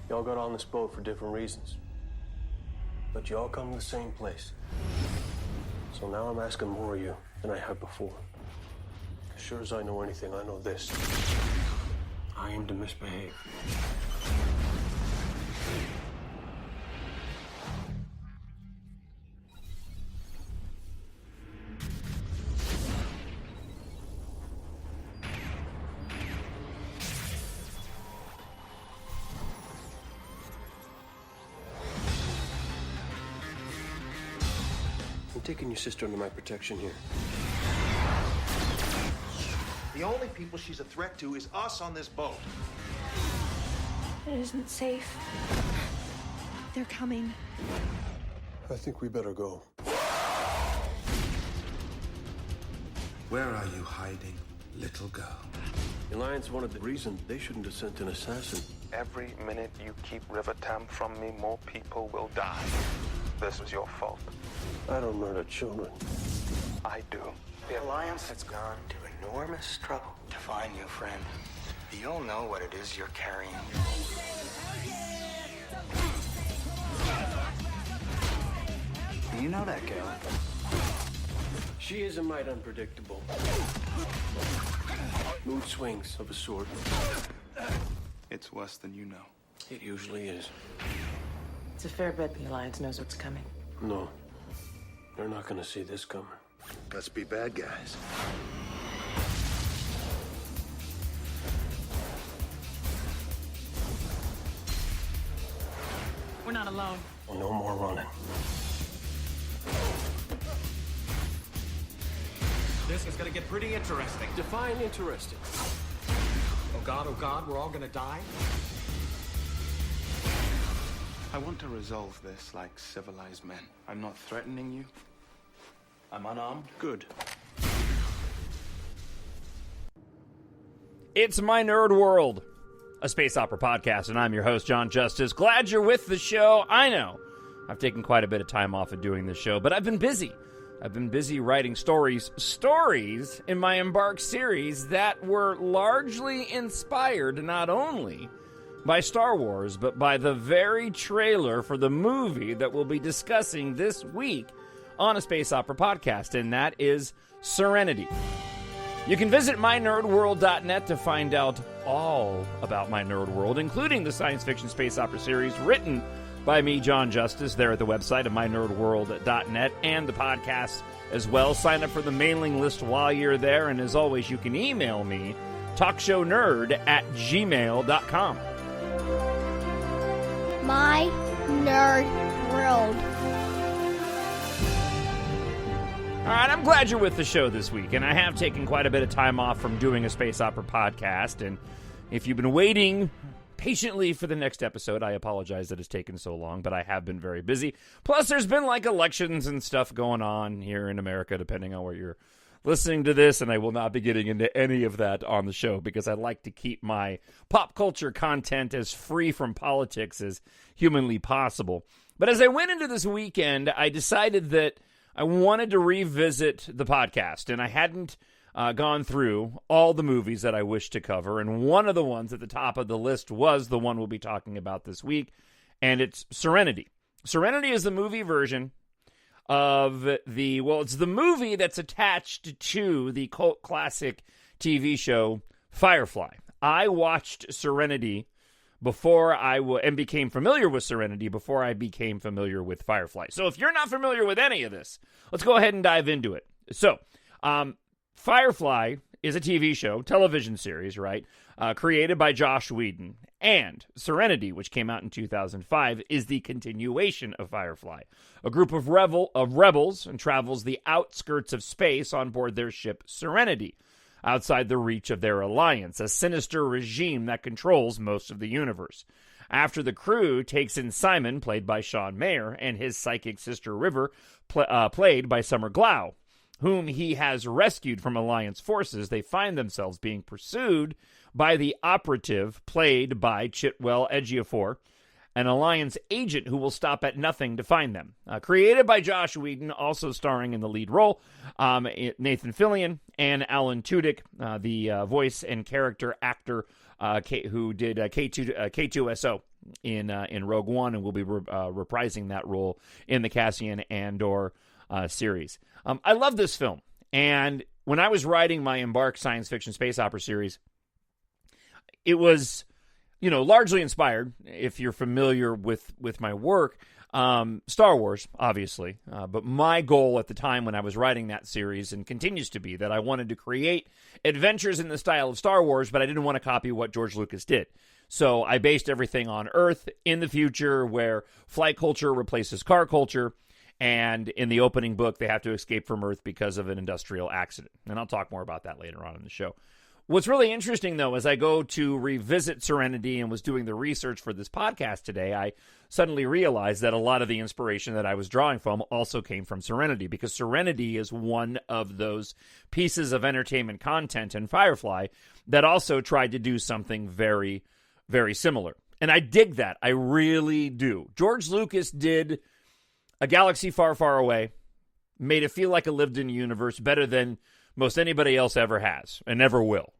Y'all got on this boat for different reasons. But you all come to the same place. So now I'm asking more of you than I have before. As sure as I know anything, I know this. I aim to misbehave. I'm taking your sister under my protection here. The only people she's a threat to is us on this boat. It isn't safe. They're coming. I think we better go. Where are you hiding, little girl? The Alliance wanted the reason they shouldn't have sent an assassin. Every minute you keep River Tam from me, more people will die. This was your fault. I don't murder children. I do. The Alliance has gone to enormous trouble to find you, friend. You'll know what it is you're carrying. Do you know that girl? She is a mite unpredictable. Mood swings of a sort. It's worse than you know. It usually is. It's a fair bet the Alliance knows what's coming. No. They're not gonna see this coming. Let's be bad guys. We're not alone. No more running. This is gonna get pretty interesting. Define interesting. Oh God, we're all gonna die? I want to resolve this like civilized men. I'm not threatening you. I'm unarmed. Good. It's My Nerd World, a space opera podcast, and I'm your host, Jon Justice. Glad you're with the show. I know I've taken quite a bit of time off of doing this show, but I've been busy. I've been busy writing stories in my EMBARK series that were largely inspired not only by Star Wars, but by the very trailer for the movie that we'll be discussing this week on a space opera podcast, and that is Serenity. You can visit mynerdworld.net to find out all about My Nerd World, including the science fiction space opera series written by me, Jon Justice, there at the website of mynerdworld.net, and the podcast as well. Sign up for the mailing list while you're there, and as always, you can email me, talkshownerd@gmail.com. My Nerd World. All right, I'm glad you're with the show this week, and I have taken quite a bit of time off from doing a space opera podcast, and if you've been waiting patiently for the next episode, I apologize that it's taken so long, but I have been very busy. Plus, there's been, elections and stuff going on here in America, depending on where you're listening to this, and I will not be getting into any of that on the show, because I like to keep my pop culture content as free from politics as humanly possible. But as I went into this weekend, I decided that I wanted to revisit the podcast, and I hadn't gone through all the movies that I wished to cover, and one of the ones at the top of the list was the one we'll be talking about this week, and it's Serenity. Serenity is the movie version of it's the movie that's attached to the cult classic TV show Firefly. I watched Serenity and became familiar with Serenity before I became familiar with Firefly. So if you're not familiar with any of this, let's go ahead and dive into it. So, Firefly is a TV show, television series, right? Created by Joss Whedon. And Serenity, which came out in 2005, is the continuation of Firefly. A group of rebels and travels the outskirts of space on board their ship Serenity, outside the reach of their alliance, a sinister regime that controls most of the universe. After the crew takes in Simon, played by Sean Mayer, and his psychic sister River, played by Summer Glau, whom he has rescued from Alliance forces, they find themselves being pursued by the operative, played by Chitwell Ejiofor, an Alliance agent who will stop at nothing to find them. Created by Joss Whedon, also starring in the lead role, Nathan Fillion, and Alan Tudyk, the voice and character actor who did K2SO in Rogue One, and will be reprising that role in the Cassian Andor series. I love this film, and when I was writing my EMBARK science fiction space opera series, it was, largely inspired, if you're familiar with my work, Star Wars, obviously. But my goal at the time when I was writing that series, and continues to be, that I wanted to create adventures in the style of Star Wars, but I didn't want to copy what George Lucas did. So I based everything on Earth in the future, where flight culture replaces car culture. And in the opening book, they have to escape from Earth because of an industrial accident. And I'll talk more about that later on in the show. What's really interesting, though, as I go to revisit Serenity and was doing the research for this podcast today, I suddenly realized that a lot of the inspiration that I was drawing from also came from Serenity, because Serenity is one of those pieces of entertainment content in Firefly that also tried to do something very, very similar. And I dig that. I really do. George Lucas did A Galaxy Far, Far Away, made it feel like a lived-in universe better than most anybody else ever has and ever will.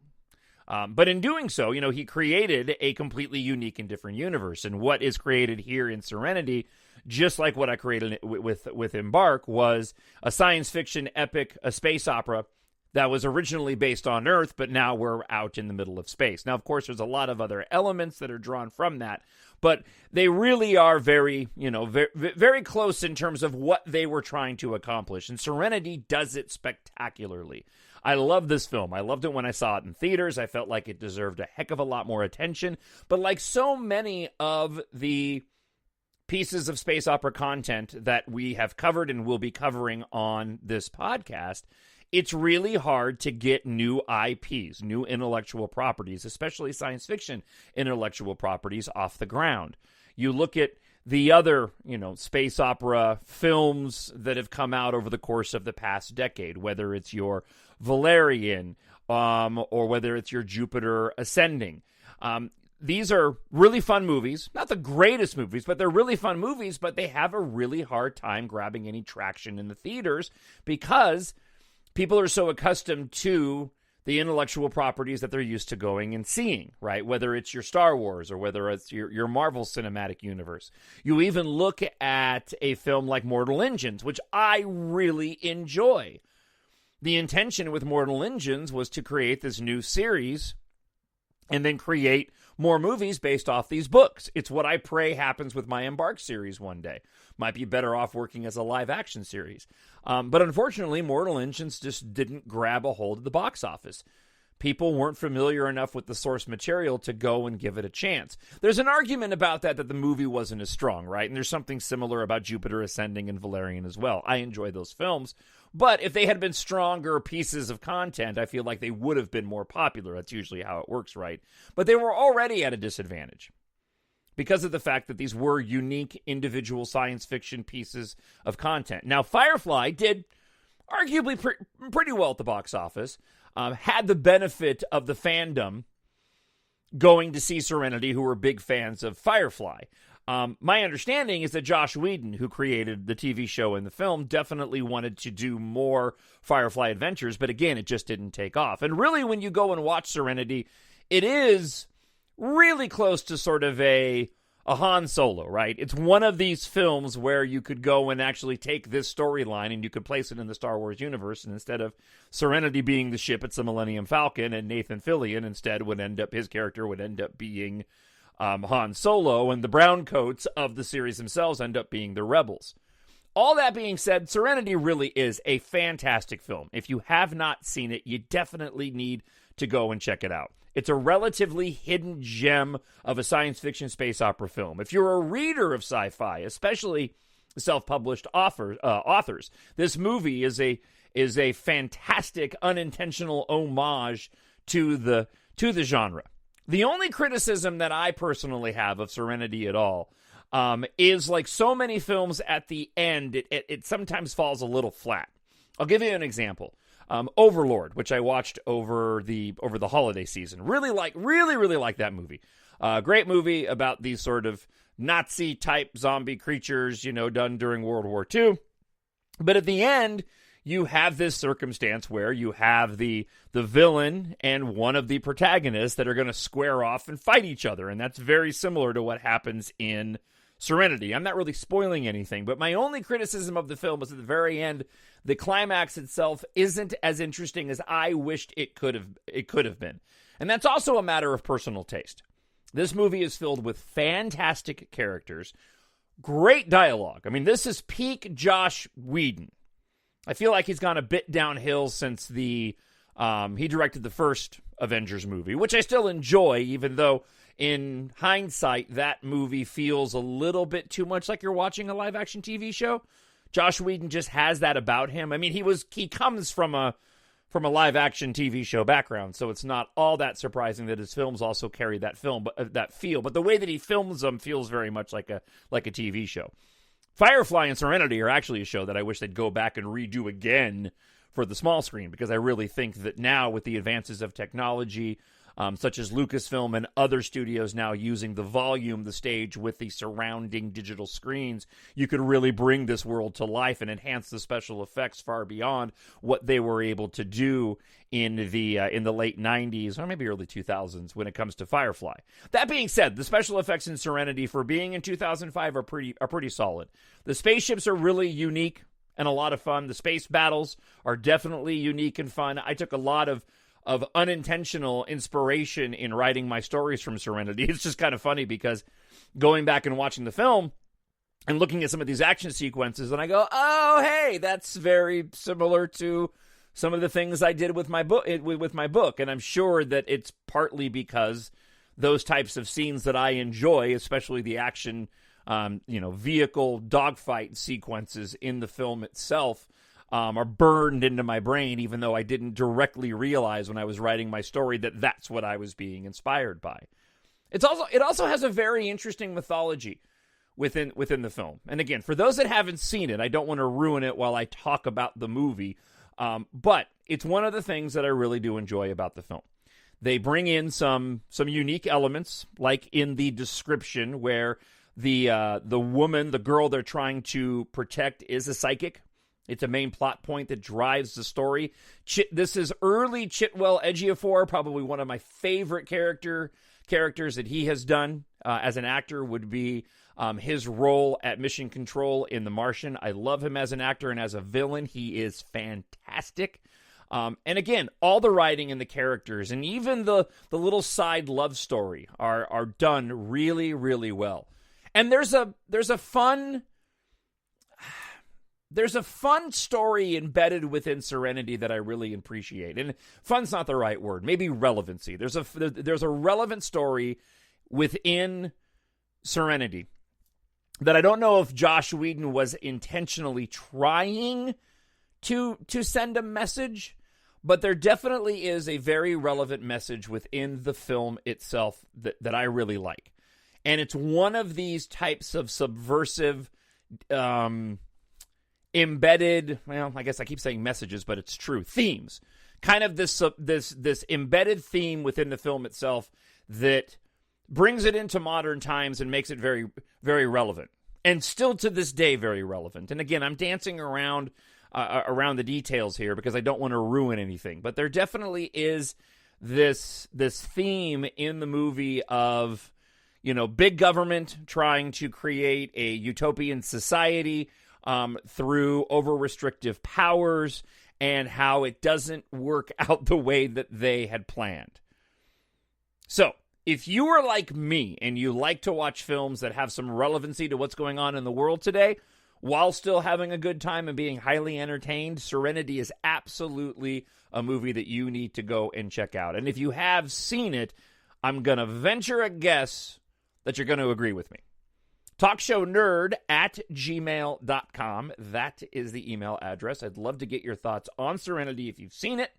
But in doing so, he created a completely unique and different universe. And what is created here in Serenity, just like what I created with EMBARK, was a science fiction epic, a space opera that was originally based on Earth, but now we're out in the middle of space. Now, of course, there's a lot of other elements that are drawn from that, but they really are very, very, very close in terms of what they were trying to accomplish. And Serenity does it spectacularly. I love this film. I loved it when I saw it in theaters. I felt like it deserved a heck of a lot more attention. But like so many of the pieces of space opera content that we have covered and will be covering on this podcast, it's really hard to get new IPs, new intellectual properties, especially science fiction intellectual properties, off the ground. You look at the other, space opera films that have come out over the course of the past decade, whether it's your Valerian, or whether it's your Jupiter Ascending. These are really fun movies, not the greatest movies, but they're really fun movies, but they have a really hard time grabbing any traction in the theaters because people are so accustomed to the intellectual properties that they're used to going and seeing, right? Whether it's your Star Wars or whether it's your Marvel Cinematic Universe. You even look at a film like Mortal Engines, which I really enjoy. The intention with Mortal Engines was to create this new series and then create more movies based off these books. It's what I pray happens with my EMBARK series one day. Might be better off working as a live-action series. But unfortunately, Mortal Engines just didn't grab a hold of the box office. People weren't familiar enough with the source material to go and give it a chance. There's an argument about that the movie wasn't as strong, right? And there's something similar about Jupiter Ascending and Valerian as well. I enjoy those films. But if they had been stronger pieces of content, I feel like they would have been more popular. That's usually how it works, right? But they were already at a disadvantage because of the fact that these were unique individual science fiction pieces of content. Now, Firefly did arguably pretty well at the box office, had the benefit of the fandom going to see Serenity, who were big fans of Firefly. My understanding is that Joss Whedon, who created the TV show and the film, definitely wanted to do more Firefly adventures, but again, it just didn't take off. And really, when you go and watch Serenity, it is really close to sort of a Han Solo, right? It's one of these films where you could go and actually take this storyline and you could place it in the Star Wars universe, and instead of Serenity being the ship, it's the Millennium Falcon, and Nathan Fillion instead his character would end up being Han Solo, and the Browncoats of the series themselves end up being the rebels. All that being said, Serenity really is a fantastic film. If you have not seen it, you definitely need to go and check it out. It's a relatively hidden gem of a science fiction space opera film. If you're a reader of sci-fi, especially self-published authors, this movie is a fantastic unintentional homage to the genre. The only criticism that I personally have of Serenity at all is, like so many films at the end, it sometimes falls a little flat. I'll give you an example. Overlord, which I watched over the holiday season. Really like that movie. Great movie about these sort of Nazi-type zombie creatures, done during World War II. But at the end, you have this circumstance where you have the villain and one of the protagonists that are going to square off and fight each other. And that's very similar to what happens in Serenity. I'm not really spoiling anything, but my only criticism of the film is at the very end, the climax itself isn't as interesting as I wished it could have been. And that's also a matter of personal taste. This movie is filled with fantastic characters, great dialogue. I mean, this is peak Josh Whedon. I feel like he's gone a bit downhill since he directed the first Avengers movie, which I still enjoy, even though in hindsight, that movie feels a little bit too much like you're watching a live-action TV show. Josh Whedon just has that about him. I mean, he comes from a live-action TV show background, so it's not all that surprising that his films also carry that feel. But the way that he films them feels very much like a TV show. Firefly and Serenity are actually a show that I wish they'd go back and redo again for the small screen, because I really think that now with the advances of technology, such as Lucasfilm and other studios now using the volume, the stage with the surrounding digital screens, you could really bring this world to life and enhance the special effects far beyond what they were able to do in the late 90s or maybe early 2000s when it comes to Firefly. That being said, the special effects in Serenity for being in 2005 are pretty solid. The spaceships are really unique and a lot of fun. The space battles are definitely unique and fun. I took a lot of unintentional inspiration in writing my stories from Serenity. It's just kind of funny because going back and watching the film and looking at some of these action sequences, and I go, oh, hey, that's very similar to some of the things I did with my book. And I'm sure that it's partly because those types of scenes that I enjoy, especially the action, vehicle dogfight sequences in the film itself, are burned into my brain, even though I didn't directly realize when I was writing my story that that's what I was being inspired by. It also has a very interesting mythology within the film. And again, for those that haven't seen it, I don't want to ruin it while I talk about the movie, but it's one of the things that I really do enjoy about the film. They bring in some unique elements, like in the description where the woman, the girl they're trying to protect, is a psychic. It's a main plot point that drives the story. This is early Chitwell Ejiofor, probably one of my favorite characters that he has done as an actor would be his role at Mission Control in The Martian. I love him as an actor, and as a villain, he is fantastic. And again, all the writing and the characters, and even the little side love story are done really, really well. And there's a fun story embedded within Serenity that I really appreciate. And fun's not the right word. Maybe relevancy. There's a relevant story within Serenity that I don't know if Josh Whedon was intentionally trying to send a message, but there definitely is a very relevant message within the film itself that I really like. And it's one of these types of subversive embedded, well, I guess I keep saying messages, but it's true, themes. Kind of this embedded theme within the film itself that brings it into modern times and makes it very, very relevant. And still to this day, very relevant. And again, I'm dancing around the details here because I don't want to ruin anything. But there definitely is this theme in the movie of, big government trying to create a utopian society through over-restrictive powers and how it doesn't work out the way that they had planned. So, if you are like me and you like to watch films that have some relevancy to what's going on in the world today, while still having a good time and being highly entertained, Serenity is absolutely a movie that you need to go and check out. And if you have seen it, I'm going to venture a guess that you're going to agree with me. TalkShowNerd@gmail.com. That is the email address. I'd love to get your thoughts on Serenity if you've seen it,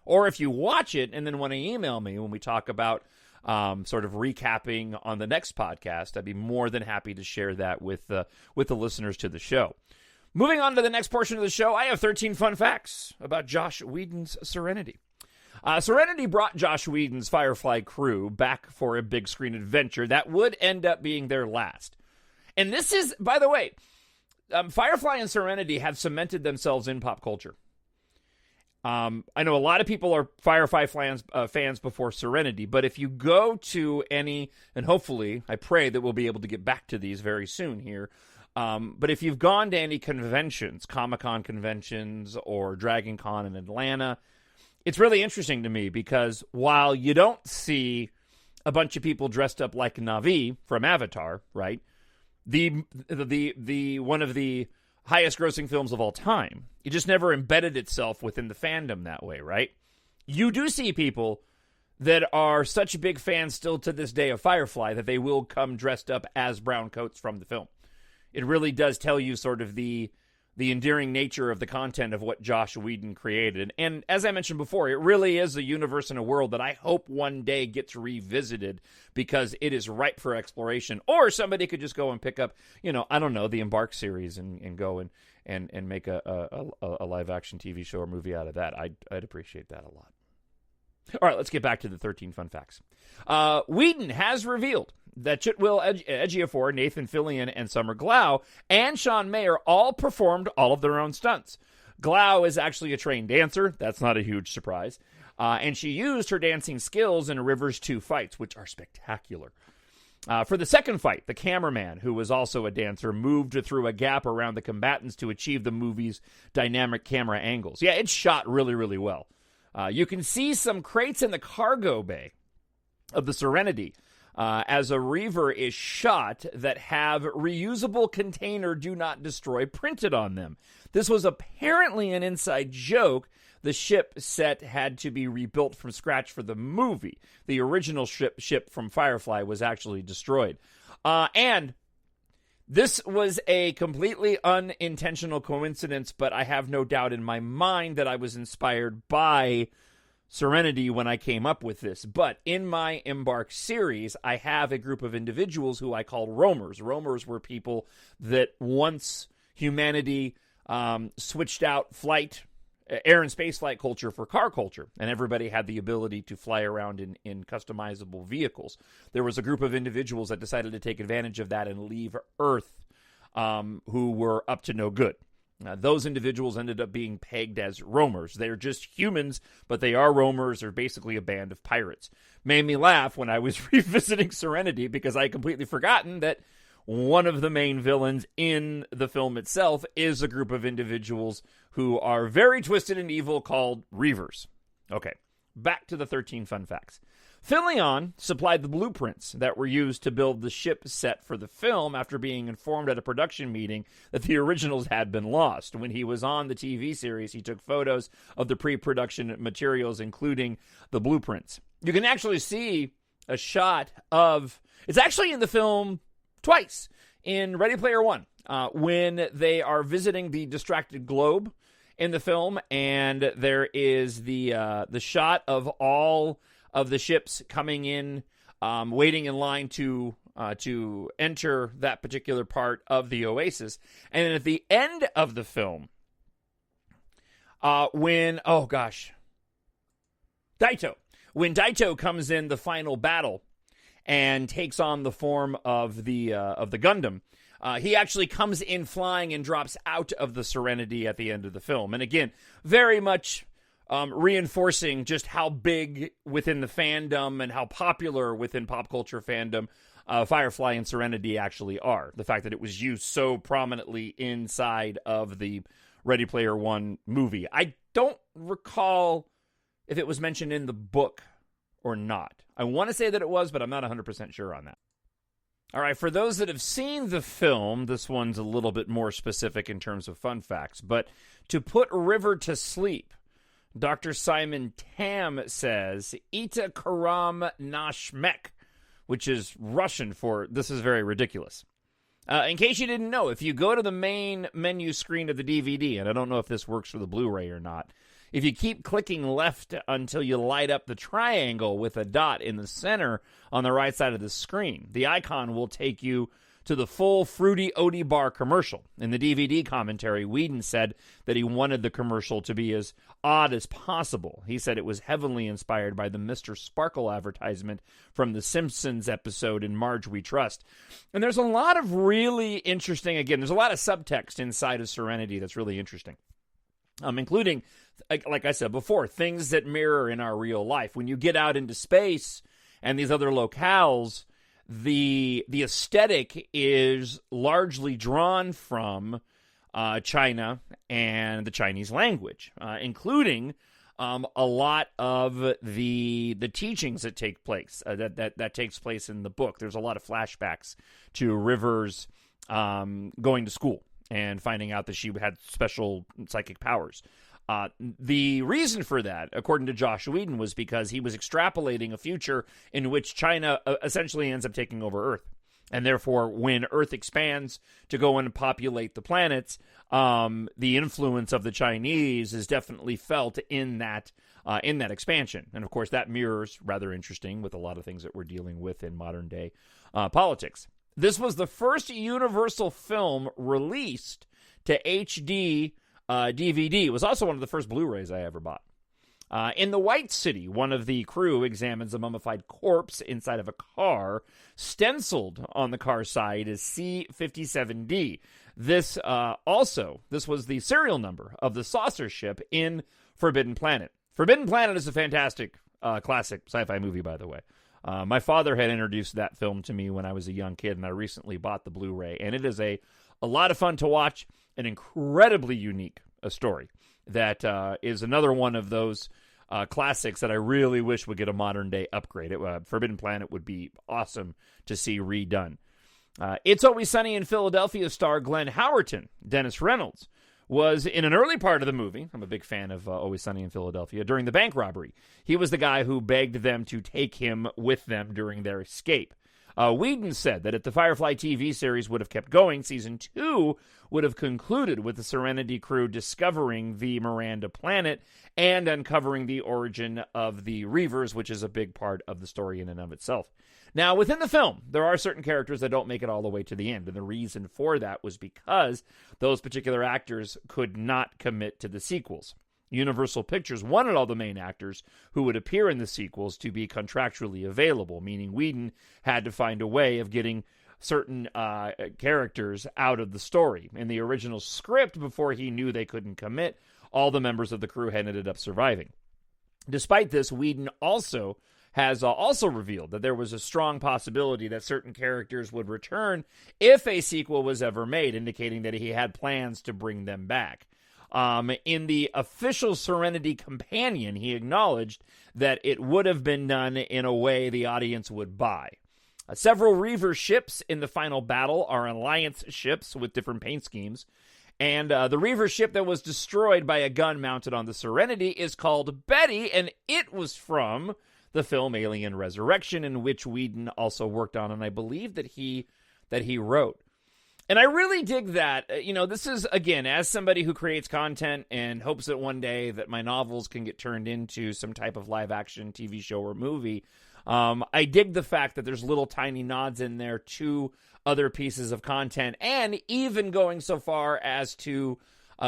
or if you watch it and then want to email me when we talk about sort of recapping on the next podcast. I'd be more than happy to share that with the listeners to the show. Moving on to the next portion of the show, I have 13 fun facts about Josh Whedon's Serenity. Serenity brought Josh Whedon's Firefly crew back for a big screen adventure that would end up being their last. And this is, by the way, Firefly and Serenity have cemented themselves in pop culture. I know a lot of people are Firefly fans before Serenity, but if you go to any, and hopefully, I pray that we'll be able to get back to these very soon here, but if you've gone to any conventions, Comic-Con conventions or Dragon Con in Atlanta, it's really interesting to me because while you don't see a bunch of people dressed up like Na'vi from Avatar, right? The one of the highest grossing films of all time. It just never embedded itself within the fandom that way, right? You do see people that are such big fans still to this day of Firefly that they will come dressed up as Browncoats from the film. It really does tell you sort of the endearing nature of the content of what Joss Whedon created. And as I mentioned before, it really is a universe and a world that I hope one day gets revisited because it is ripe for exploration. Or somebody could just go and pick up, I don't know, the EMBARK series and go and make a live-action TV show or movie out of that. I'd appreciate that a lot. All right, let's get back to the 13 fun facts. Whedon has revealed that Chiwetel Ejiofor, Nathan Fillion, and Summer Glau, and Sean Mayer all performed all of their own stunts. Glau is actually a trained dancer. That's not a huge surprise. And she used her dancing skills in River's 2 fights, which are spectacular. For the second fight, the cameraman, who was also a dancer, moved through a gap around the combatants to achieve the movie's dynamic camera angles. Yeah, it's shot really, really well. You can see some crates in the cargo bay of the Serenity as a Reaver is shot that have reusable container do not destroy printed on them. This was apparently an inside joke. The ship set had to be rebuilt from scratch for the movie. The original ship from Firefly was actually destroyed. And this was a completely unintentional coincidence, but I have no doubt in my mind that I was inspired by Serenity when I came up with this. But in my EMBARK series, I have a group of individuals who I call roamers. Roamers were people that once humanity switched out air and space flight culture for car culture, and everybody had the ability to fly around in customizable vehicles. There was a group of individuals that decided to take advantage of that and leave Earth who were up to no good. Those individuals ended up being pegged as roamers. They're just humans, but they are roamers. They're basically a band of pirates. Made me laugh when I was revisiting Serenity because I had completely forgotten that one of the main villains in the film itself is a group of individuals who are very twisted and evil called Reavers. Okay, back to the 13 fun facts. Fillion supplied the blueprints that were used to build the ship set for the film after being informed at a production meeting that the originals had been lost. When he was on the TV series, he took photos of the pre-production materials, including the blueprints. You can actually see a shot of... It's actually in the film twice. In Ready Player One, when they are visiting the distracted globe in the film, and there is the shot of all of the ships coming in, waiting in line to enter that particular part of the Oasis. And then at the end of the film, when Daito comes in the final battle and takes on the form of the Gundam, he actually comes in flying and drops out of the Serenity at the end of the film. And again, very much reinforcing just how big within the fandom and how popular within pop culture fandom Firefly and Serenity actually are. The fact that it was used so prominently inside of the Ready Player One movie. I don't recall if it was mentioned in the book or not. I want to say that it was, but I'm not 100% sure on that. All right, for those that have seen the film, this one's a little bit more specific in terms of fun facts, but to put River to sleep, Dr. Simon Tam says, Ita Karam Nashmek, which is Russian for this is very ridiculous. In case you didn't know, if you go to the main menu screen of the DVD, and I don't know if this works for the Blu-ray or not, if you keep clicking left until you light up the triangle with a dot in the center on the right side of the screen, the icon will take you to the full Fruity Odie Bar commercial. In the DVD commentary, Whedon said that he wanted the commercial to be as odd as possible. He said it was heavily inspired by the Mr. Sparkle advertisement from the Simpsons episode In Marge We Trust. And there's a lot of really interesting, again, there's a lot of subtext inside of Serenity that's really interesting. including, like I said before, things that mirror in our real life. When you get out into space and these other locales, the aesthetic is largely drawn from China and the Chinese language, including a lot of the teachings that take place that takes place in the book. There's a lot of flashbacks to River's going to school and finding out that she had special psychic powers. The reason for that, according to Joss Whedon, was because he was extrapolating a future in which China essentially ends up taking over Earth. And therefore, when Earth expands to go and populate the planets, the influence of the Chinese is definitely felt in that expansion. And of course, that mirrors, rather interesting, with a lot of things that we're dealing with in modern day politics. This was the first Universal film released to HD DVD. It was also one of the first Blu-rays I ever bought. In the White City, one of the crew examines a mummified corpse inside of a car. Stenciled on the car side is C-57D. This was the serial number of the saucer ship in Forbidden Planet. Forbidden Planet is a fantastic classic sci-fi movie, by the way. My father had introduced that film to me when I was a young kid, and I recently bought the Blu-ray. And it is a lot of fun to watch, an incredibly unique story that is another one of those classics that I really wish would get a modern-day upgrade. Forbidden Planet would be awesome to see redone. It's Always Sunny in Philadelphia star Glenn Howerton, Dennis Reynolds, was in an early part of the movie. I'm a big fan of Always Sunny in Philadelphia. During the bank robbery, he was the guy who begged them to take him with them during their escape. Whedon said that if the Firefly TV series would have kept going, season 2 would have concluded with the Serenity crew discovering the Miranda planet and uncovering the origin of the Reavers, which is a big part of the story in and of itself. Now, within the film, there are certain characters that don't make it all the way to the end, and the reason for that was because those particular actors could not commit to the sequels. Universal Pictures wanted all the main actors who would appear in the sequels to be contractually available, meaning Whedon had to find a way of getting certain characters out of the story. In the original script, before he knew they couldn't commit, all the members of the crew had ended up surviving. Despite this, Whedon has also revealed that there was a strong possibility that certain characters would return if a sequel was ever made, indicating that he had plans to bring them back. In the official Serenity companion, he acknowledged that it would have been done in a way the audience would buy. Several Reaver ships in the final battle are Alliance ships with different paint schemes. And the Reaver ship that was destroyed by a gun mounted on the Serenity is called Betty, and it was from the film Alien Resurrection, in which Whedon also worked on, and I believe that he wrote. And I really dig that. This is, again, as somebody who creates content and hopes that one day that my novels can get turned into some type of live-action TV show or movie, I dig the fact that there's little tiny nods in there to other pieces of content, and even going so far as to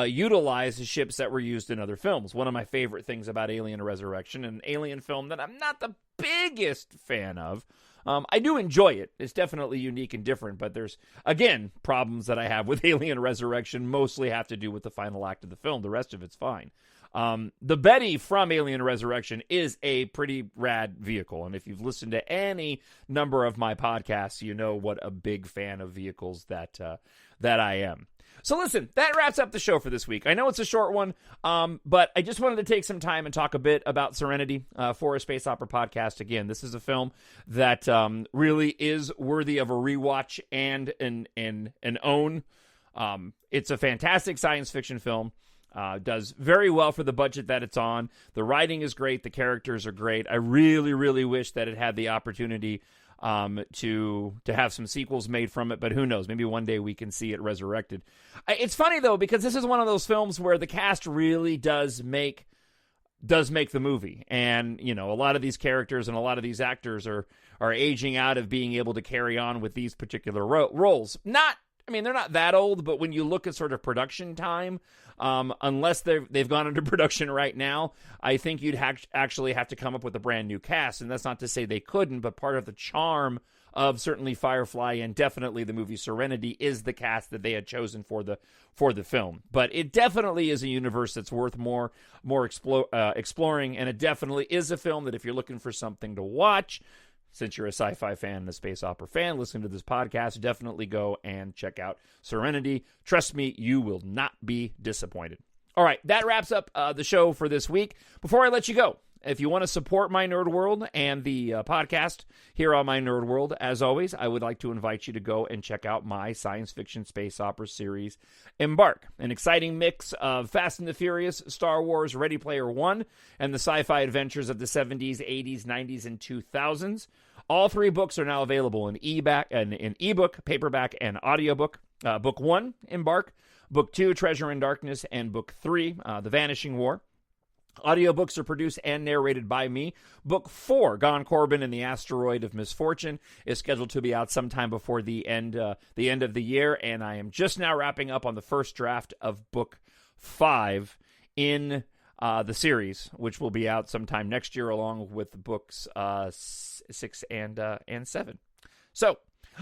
utilize the ships that were used in other films. One of my favorite things about Alien Resurrection, an alien film that I'm not the biggest fan of, I do enjoy it. It's definitely unique and different, but there's, again, problems that I have with Alien Resurrection mostly have to do with the final act of the film. The rest of it's fine. The Betty from Alien Resurrection is a pretty rad vehicle, and if you've listened to any number of my podcasts, you know what a big fan of vehicles that I am. So listen, that wraps up the show for this week. I know it's a short one, but I just wanted to take some time and talk a bit about Serenity for a space opera podcast. Again, this is a film that really is worthy of a rewatch and an own. It's a fantastic science fiction film. Does very well for the budget that it's on. The writing is great. The characters are great. I really, really wish that it had the opportunity to have some sequels made from it, but who knows? Maybe one day we can see it resurrected. It's funny, though, because this is one of those films where the cast really does make the movie. And, a lot of these characters and a lot of these actors are aging out of being able to carry on with these particular roles. They're not that old, but when you look at sort of production time, unless they've gone into production right now, I think you'd actually have to come up with a brand new cast. And that's not to say they couldn't, but part of the charm of certainly Firefly and definitely the movie Serenity is the cast that they had chosen for the film. But it definitely is a universe that's worth more exploring, and it definitely is a film that if you're looking for something to watch, since you're a sci-fi fan and a space opera fan, listen to this podcast, definitely go and check out Serenity. Trust me, you will not be disappointed. All right, that wraps up the show for this week. Before I let you go, if you want to support My Nerd World and the podcast here on My Nerd World, as always, I would like to invite you to go and check out my science fiction space opera series, EMBARK, an exciting mix of Fast and the Furious, Star Wars, Ready Player One, and the sci-fi adventures of the 70s, 80s, 90s, and 2000s. All 3 books are now available in ebook, paperback, and audiobook. Book 1, EMBARK, Book 2, Treasure in Darkness, and Book 3, The Vanishing War. Audiobooks are produced and narrated by me. Book 4, Gone Corbin and the Asteroid of Misfortune, is scheduled to be out sometime before the end of the year, and I am just now wrapping up on the first draft of Book 5 in the series, which will be out sometime next year, along with books 6 and 7. So,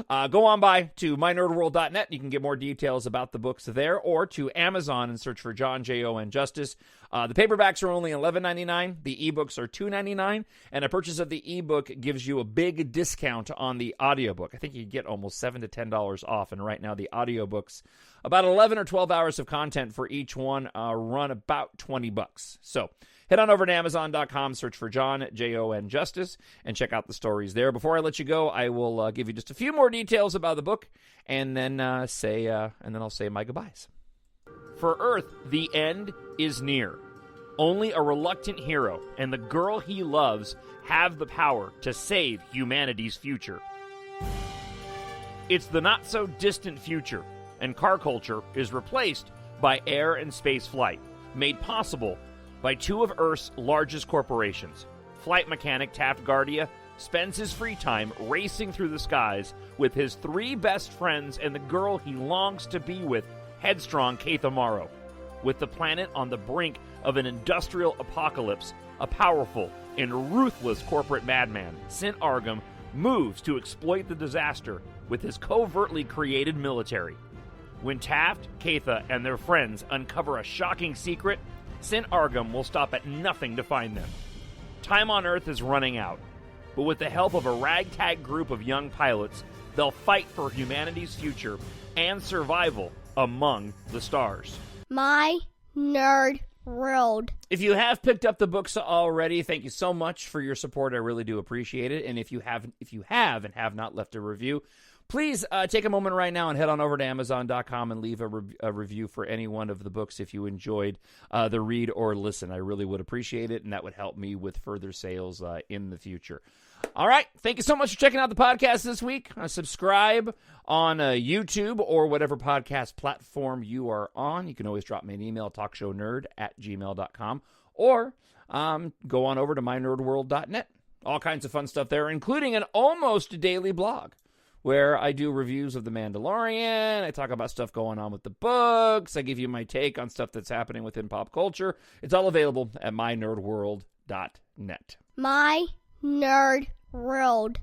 go on by to mynerdworld.net. You can get more details about the books there, or to Amazon and search for Jon Justice. The paperbacks are only $11.99. The ebooks are $2.99. And a purchase of the ebook gives you a big discount on the audiobook. I think you get almost $7 to $10 off. And right now, the audiobooks, about 11 or 12 hours of content for each one, run about $20. So head on over to Amazon.com, search for Jon Justice, and check out the stories there. Before I let you go, I will give you just a few more details about the book, and then I'll say my goodbyes. For Earth, the end is near. Only a reluctant hero and the girl he loves have the power to save humanity's future. It's the not-so-distant future, and car culture is replaced by air and space flight, made possible by 2 of Earth's largest corporations. Flight mechanic Taft Guardia spends his free time racing through the skies with his 3 best friends and the girl he longs to be with, headstrong Keitha Morrow. With the planet on the brink of an industrial apocalypse, a powerful and ruthless corporate madman, Sint Argum, moves to exploit the disaster with his covertly created military. When Taft, Keitha, and their friends uncover a shocking secret, Sint Argum will stop at nothing to find them. Time on Earth is running out, but with the help of a ragtag group of young pilots, they'll fight for humanity's future and survival among the stars. My Nerd World. If you have picked up the books already, thank you so much for your support. I really do appreciate it. And if you have and have not left a review, please take a moment right now and head on over to Amazon.com and leave a review for any one of the books if you enjoyed the read or listen. I really would appreciate it, and that would help me with further sales in the future. All right. Thank you so much for checking out the podcast this week. Subscribe on YouTube or whatever podcast platform you are on. You can always drop me an email, TalkShowNerd@gmail.com, or go on over to mynerdworld.net. All kinds of fun stuff there, including an almost daily blog where I do reviews of The Mandalorian. I talk about stuff going on with the books. I give you my take on stuff that's happening within pop culture. It's all available at mynerdworld.net. My Nerd World.